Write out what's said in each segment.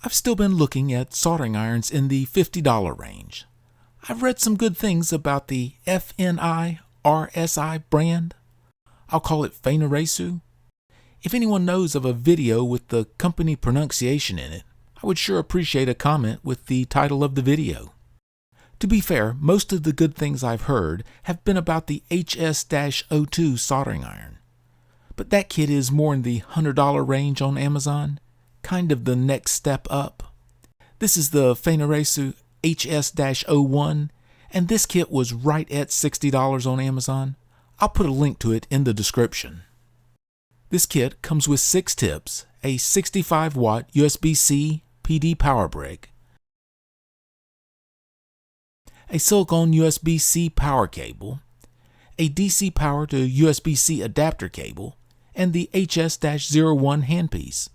I've still been looking at soldering irons in the $50 range. I've read some good things about the FNIRSI brand. I'll call it FNIRSI. If anyone knows of a video with the company pronunciation in it, I would sure appreciate a comment with the title of the video. To be fair, most of the good things I've heard have been about the HS-02 soldering iron. But that kit is more in the $100 range on Amazon, kind of the next step up. This is the FNIRSI HS-01, and this kit was right at $60 on Amazon. I'll put a link to it in the description. This kit comes with 6 tips, a 65-watt USB-C PD power brick, a silicone USB-C power cable, a DC power to USB-C adapter cable, and the HS-01 handpiece.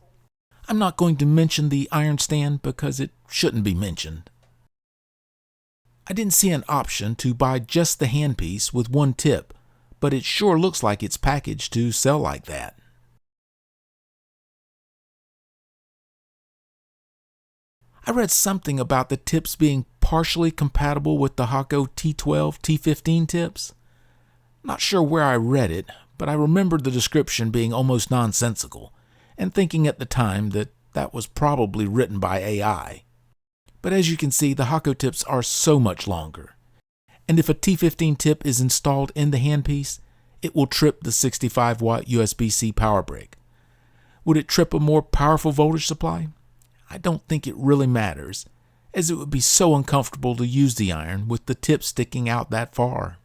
I'm not going to mention the iron stand because it shouldn't be mentioned. I didn't see an option to buy just the handpiece with one tip, but it sure looks like it's packaged to sell like that. I read something about the tips being partially compatible with the Hakko T12, T15 tips. Not sure where I read it, but I remembered the description being almost nonsensical, and thinking at the time that that was probably written by AI. But as you can see, the Hakko tips are so much longer, and if a T15 tip is installed in the handpiece, it will trip the 65-watt USB-C power brick. Would it trip a more powerful voltage supply? I don't think it really matters, as it would be so uncomfortable to use the iron with the tip sticking out that far.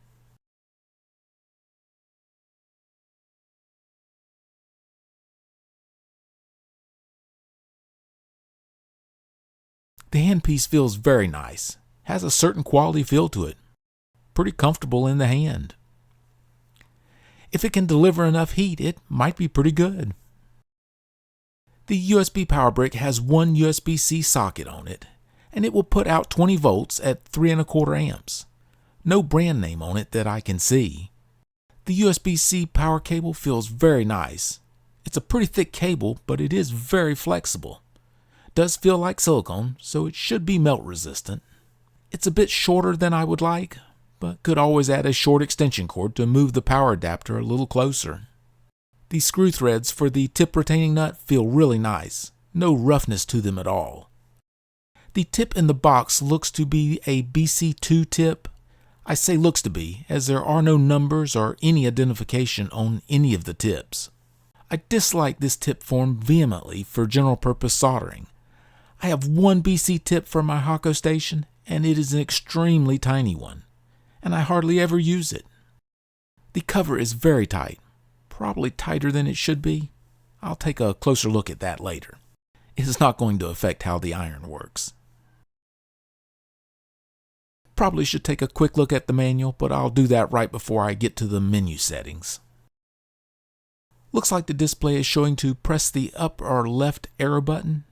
The handpiece feels very nice, has a certain quality feel to it, pretty comfortable in the hand. If it can deliver enough heat, it might be pretty good. The USB power brick has one USB-C socket on it, and it will put out 20 volts at 3¼ amps. No brand name on it that I can see. The USB-C power cable feels very nice. It's a pretty thick cable, but it is very flexible. Does feel like silicone, so it should be melt resistant. It's a bit shorter than I would like, but could always add a short extension cord to move the power adapter a little closer. The screw threads for the tip retaining nut feel really nice, no roughness to them at all. The tip in the box looks to be a BC2 tip. I say looks to be, as there are no numbers or any identification on any of the tips. I dislike this tip form vehemently for general purpose soldering. I have one BC tip for my Hakko station, and it is an extremely tiny one, and I hardly ever use it. The cover is very tight. Probably tighter than it should be. I'll take a closer look at that later. It is not going to affect how the iron works. Probably should take a quick look at the manual, but I'll do that right before I get to the menu settings. Looks like the display is showing to press the up or left arrow button.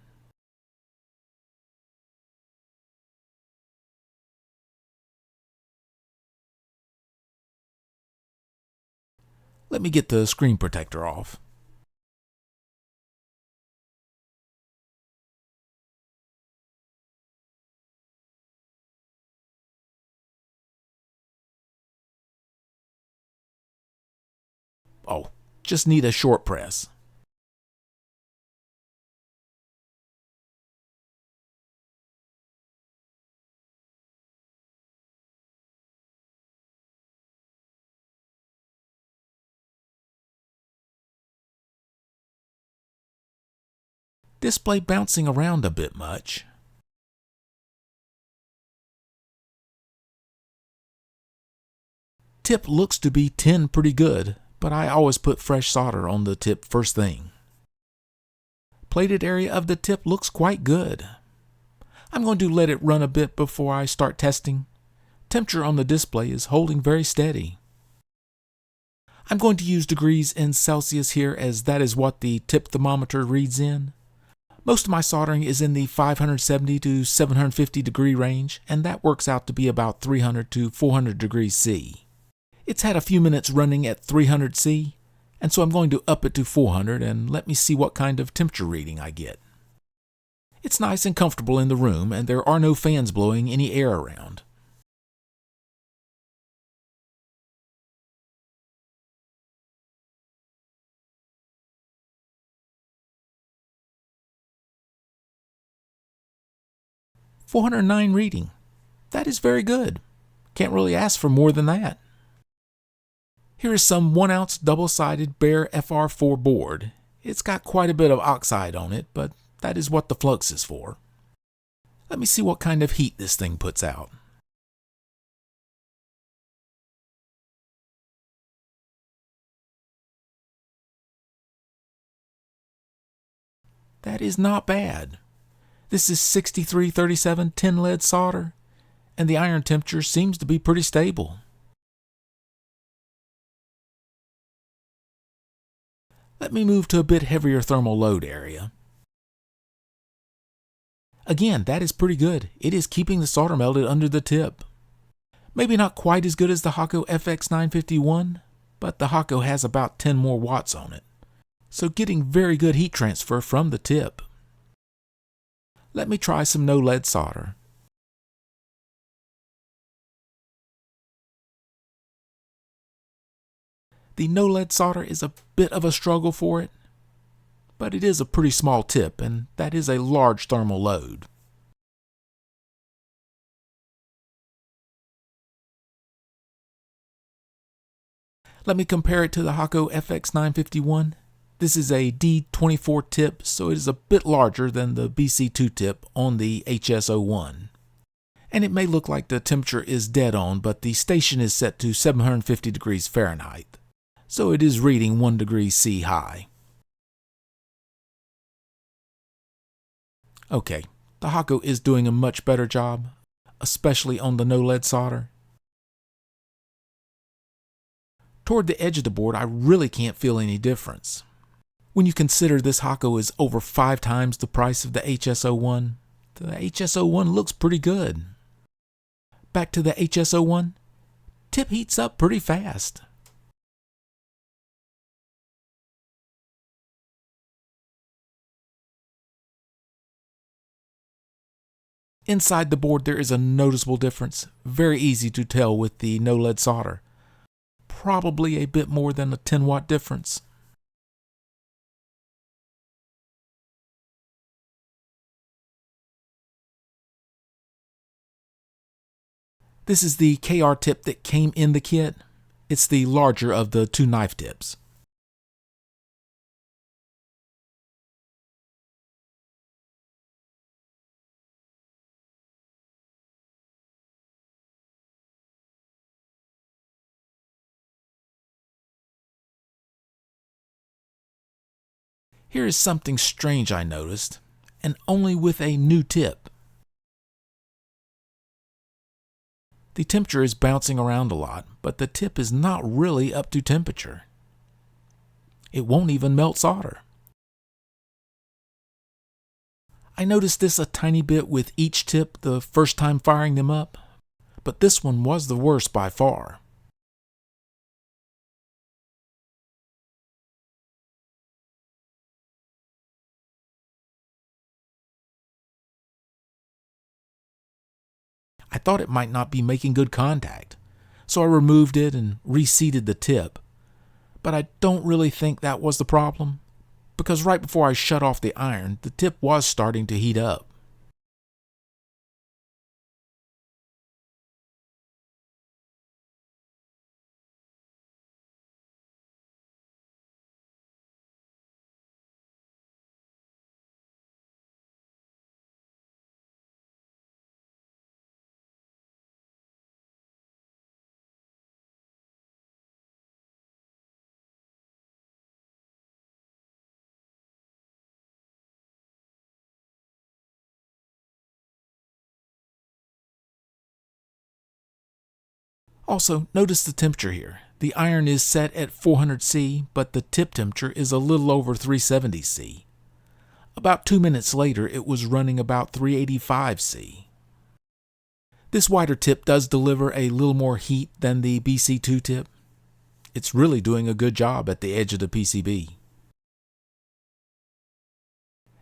Let me get the screen protector off. Oh, just need a short press. Display bouncing around a bit much. Tip looks to be 10 pretty good, but I always put fresh solder on the tip first thing. Plated area of the tip looks quite good. I'm going to let it run a bit before I start testing. Temperature on the display is holding very steady. I'm going to use degrees in Celsius here, as that is what the tip thermometer reads in. Most of my soldering is in the 570 to 750 degree range, and that works out to be about 300 to 400 degrees C. It's had a few minutes running at 300 C, and so I'm going to up it to 400 and let me see what kind of temperature reading I get. It's nice and comfortable in the room, and there are no fans blowing any air around. .409 reading. That is very good. Can't really ask for more than that. Here is some 1-ounce double-sided bare FR4 board. It's got quite a bit of oxide on it, but that is what the flux is for. Let me see what kind of heat this thing puts out. That is not bad. This is 6337 tin lead solder, and the iron temperature seems to be pretty stable. Let me move to a bit heavier thermal load area. Again, that is pretty good. It is keeping the solder melted under the tip. Maybe not quite as good as the Hakko FX951, but the Hakko has about 10 more watts on it, so getting very good heat transfer from the tip. Let me try some no lead solder. The no lead solder is a bit of a struggle for it, but it is a pretty small tip, and that is a large thermal load. Let me compare it to the Hakko FX951. This is a D24 tip, so it is a bit larger than the BC2 tip on the HS-01. And it may look like the temperature is dead on, but the station is set to 750 degrees Fahrenheit, so it is reading 1 degree C high. Okay, the Hakko is doing a much better job, especially on the no lead solder. Toward the edge of the board, I really can't feel any difference. When you consider this Hakko is over 5 times the price of the HS-01, the HS-01 looks pretty good. Back to the HS-01, tip heats up pretty fast. Inside the board there is a noticeable difference, very easy to tell with the no lead solder. Probably a bit more than a 10-watt difference. This is the KR tip that came in the kit. It's the larger of the 2 knife tips. Here is something strange I noticed, and only with a new tip. The temperature is bouncing around a lot, but the tip is not really up to temperature. It won't even melt solder. I noticed this a tiny bit with each tip the first time firing them up, but this one was the worst by far. I thought it might not be making good contact, so I removed it and reseated the tip. But I don't really think that was the problem, because right before I shut off the iron, the tip was starting to heat up. Also, notice the temperature here. The iron is set at 400 C, but the tip temperature is a little over 370 C. About 2 minutes later, it was running about 385 C. This wider tip does deliver a little more heat than the BC2 tip. It's really doing a good job at the edge of the PCB.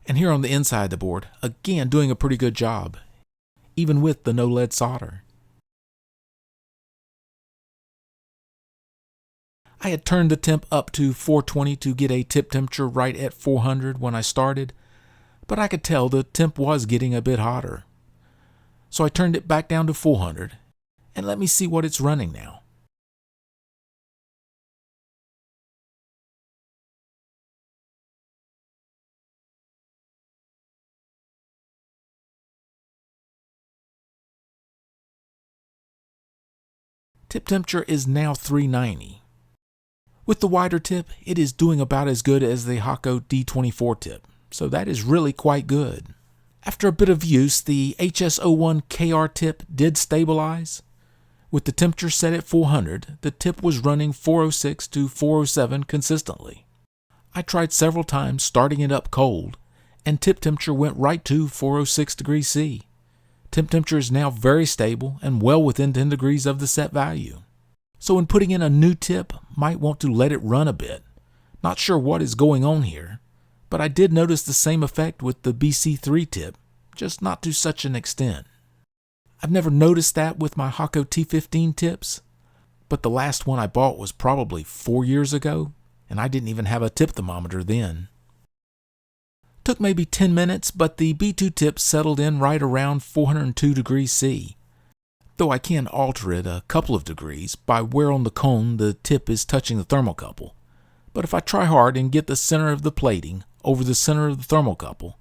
And here on the inside of the board, again doing a pretty good job, even with the no lead solder. I had turned the temp up to 420 to get a tip temperature right at 400 when I started, but I could tell the temp was getting a bit hotter. So I turned it back down to 400, and let me see what it's running now. Tip temperature is now 390. With the wider tip, it is doing about as good as the Hakko D24 tip, so that is really quite good. After a bit of use, the HS-01 KR tip did stabilize. With the temperature set at 400, the tip was running 406 to 407 consistently. I tried several times starting it up cold, and tip temperature went right to 406 degrees C. Tip temperature is now very stable and well within 10 degrees of the set value. So when putting in a new tip, might want to let it run a bit. Not sure what is going on here, but I did notice the same effect with the BC3 tip, just not to such an extent. I've never noticed that with my Hakko T15 tips, but the last one I bought was probably 4 years ago, and I didn't even have a tip thermometer then. Took maybe 10 minutes, but the B2 tip settled in right around 402 degrees C, though I can alter it a couple of degrees by where on the cone the tip is touching the thermocouple. But if I try hard and get the center of the plating over the center of the thermocouple,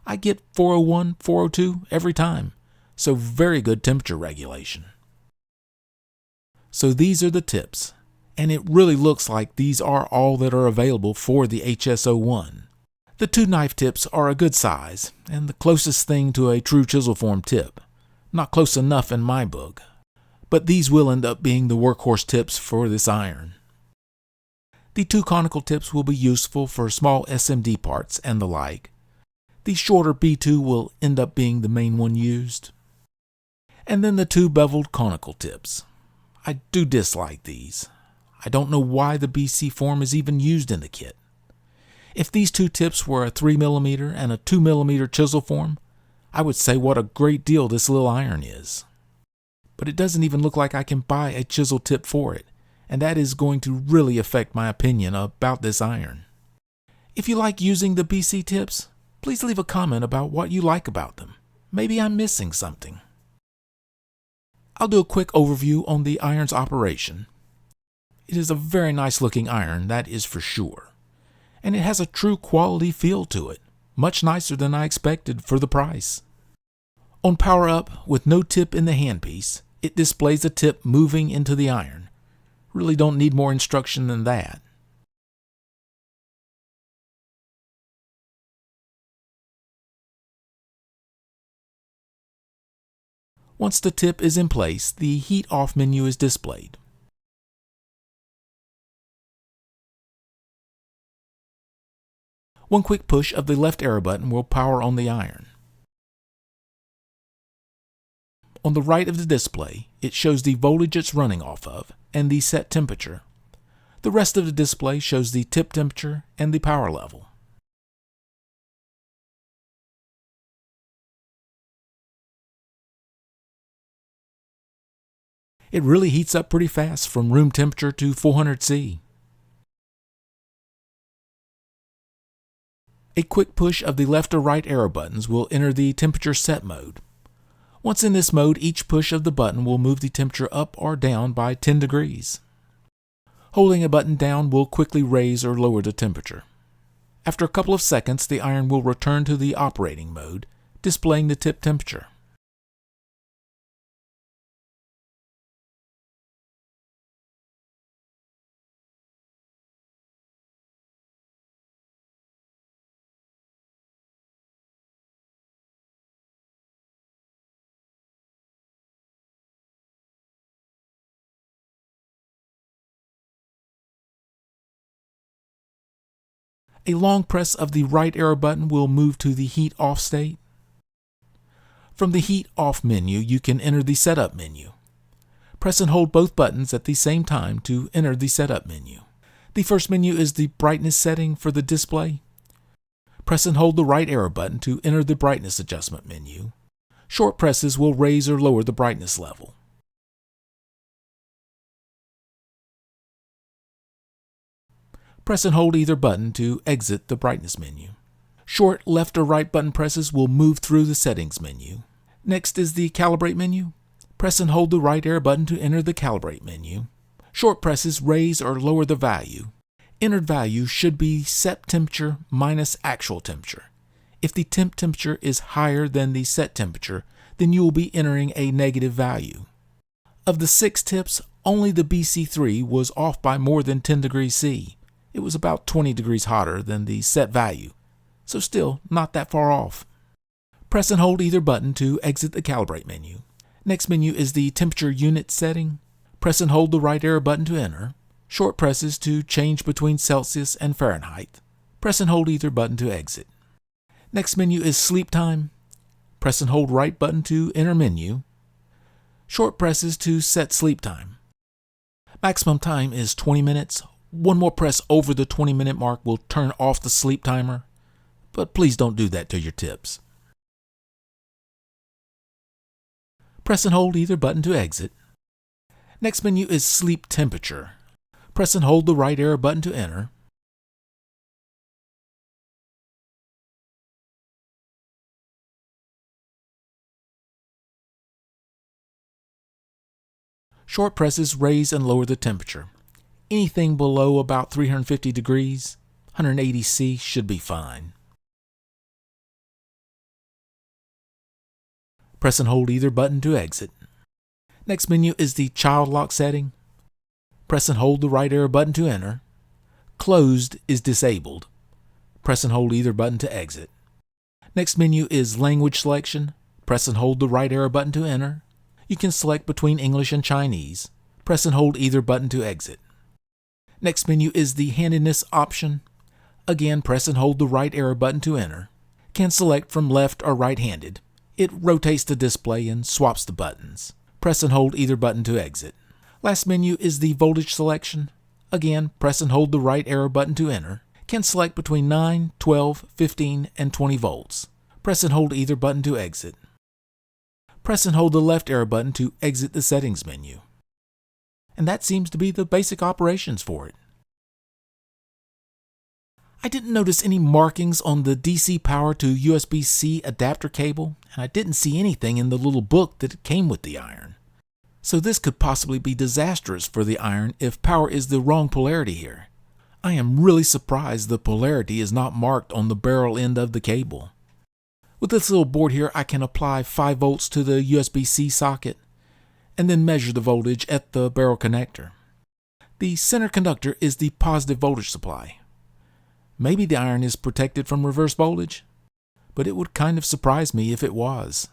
I get 401, 402 every time, so very good temperature regulation. So these are the tips, and it really looks like these are all that are available for the HS-01. The 2 knife tips are a good size, and the closest thing to a true chisel form tip. Not close enough in my book, but these will end up being the workhorse tips for this iron. The 2 conical tips will be useful for small SMD parts and the like. The shorter B2 will end up being the main one used. And then the 2 beveled conical tips. I do dislike these. I don't know why the BC form is even used in the kit. If these 2 tips were a 3mm and a 2mm chisel form, I would say what a great deal this little iron is. But it doesn't even look like I can buy a chisel tip for it, and that is going to really affect my opinion about this iron. If you like using the BC tips, please leave a comment about what you like about them. Maybe I'm missing something. I'll do a quick overview on the iron's operation. It is a very nice looking iron, that is for sure. And it has a true quality feel to it, much nicer than I expected for the price. On power up, with no tip in the handpiece, it displays a tip moving into the iron. Really don't need more instruction than that. Once the tip is in place, the heat off menu is displayed. One quick push of the left arrow button will power on the iron. On the right of the display, it shows the voltage it's running off of and the set temperature. The rest of the display shows the tip temperature and the power level. It really heats up pretty fast from room temperature to 400 C. A quick push of the left or right arrow buttons will enter the temperature set mode. Once in this mode, each push of the button will move the temperature up or down by 10 degrees. Holding a button down will quickly raise or lower the temperature. After a couple of seconds, the iron will return to the operating mode, displaying the tip temperature. A long press of the right arrow button will move to the heat off state. From the heat off menu, you can enter the setup menu. Press and hold both buttons at the same time to enter the setup menu. The first menu is the brightness setting for the display. Press and hold the right arrow button to enter the brightness adjustment menu. Short presses will raise or lower the brightness level. Press and hold either button to exit the brightness menu. Short left or right button presses will move through the settings menu. Next is the calibrate menu. Press and hold the right arrow button to enter the calibrate menu. Short presses raise or lower the value. Entered value should be set temperature minus actual temperature. If the temp temperature is higher than the set temperature, then you will be entering a negative value. Of the 6 tips, only the BC3 was off by more than 10 degrees C. It was about 20 degrees hotter than the set value, so still not that far off. Press and hold either button to exit the calibrate menu. Next menu is the temperature unit setting. Press and hold the right arrow button to enter. Short presses to change between Celsius and Fahrenheit. Press and hold either button to exit. Next menu is sleep time. Press and hold right button to enter menu. Short presses to set sleep time. Maximum time is 20 minutes. One more press over the 20-minute mark will turn off the sleep timer, but please don't do that to your tips. Press and hold either button to exit. Next menu is sleep temperature. Press and hold the right arrow button to enter. Short presses raise and lower the temperature. Anything below about 350 degrees, 180 C should be fine. Press and hold either button to exit. Next menu is the child lock setting. Press and hold the right arrow button to enter. Closed is disabled. Press and hold either button to exit. Next menu is language selection. Press and hold the right arrow button to enter. You can select between English and Chinese. Press and hold either button to exit. Next menu is the handedness option. Again, press and hold the right arrow button to enter. Can select from left or right-handed. It rotates the display and swaps the buttons. Press and hold either button to exit. Last menu is the voltage selection. Again, press and hold the right arrow button to enter. Can select between 9, 12, 15, and 20 volts. Press and hold either button to exit. Press and hold the left arrow button to exit the settings menu. And that seems to be the basic operations for it. I didn't notice any markings on the DC power to USB-C adapter cable, and I didn't see anything in the little book that came with the iron. So this could possibly be disastrous for the iron if power is the wrong polarity here. I am really surprised the polarity is not marked on the barrel end of the cable. With this little board here, I can apply 5 volts to the USB-C socket and then measure the voltage at the barrel connector. The center conductor is the positive voltage supply. Maybe the iron is protected from reverse voltage, but it would kind of surprise me if it was.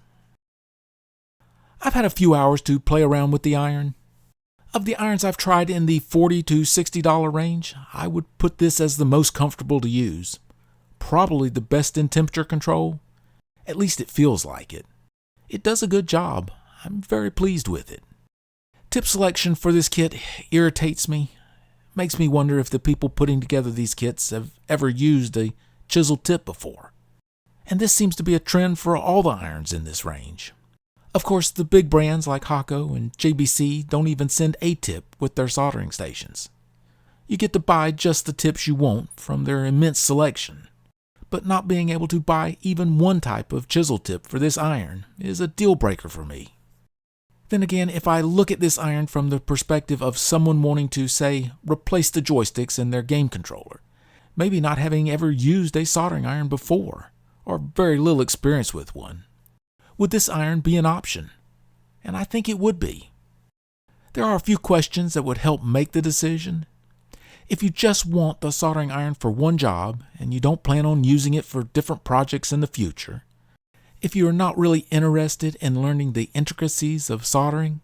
I've had a few hours to play around with the iron. Of the irons I've tried in the $40 to $60 range, I would put this as the most comfortable to use. Probably the best in temperature control. At least it feels like it. It does a good job. I'm very pleased with it. Tip selection for this kit irritates me. Makes me wonder if the people putting together these kits have ever used a chiseled tip before. And this seems to be a trend for all the irons in this range. Of course, the big brands like Hakko and JBC don't even send a tip with their soldering stations. You get to buy just the tips you want from their immense selection. But not being able to buy even one type of chisel tip for this iron is a deal breaker for me. Then again, if I look at this iron from the perspective of someone wanting to, say, replace the joysticks in their game controller, maybe not having ever used a soldering iron before, or very little experience with one, would this iron be an option? And I think it would be. There are a few questions that would help make the decision. If you just want the soldering iron for one job, and you don't plan on using it for different projects in the future, if you are not really interested in learning the intricacies of soldering,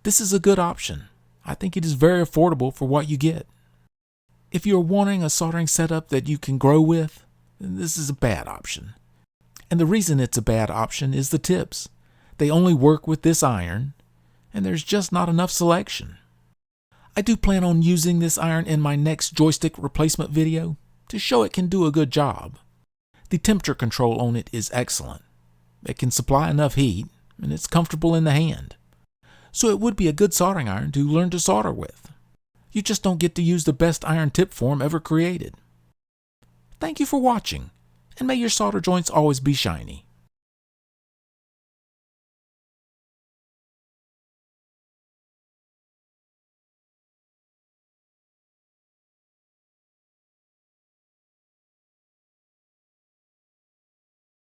this is a good option. I think it is very affordable for what you get. If you are wanting a soldering setup that you can grow with, then this is a bad option. And the reason it's a bad option is the tips. They only work with this iron, and there's just not enough selection. I do plan on using this iron in my next joystick replacement video to show it can do a good job. The temperature control on it is excellent. It can supply enough heat, and it's comfortable in the hand. So it would be a good soldering iron to learn to solder with. You just don't get to use the best iron tip form ever created. Thank you for watching, and may your solder joints always be shiny.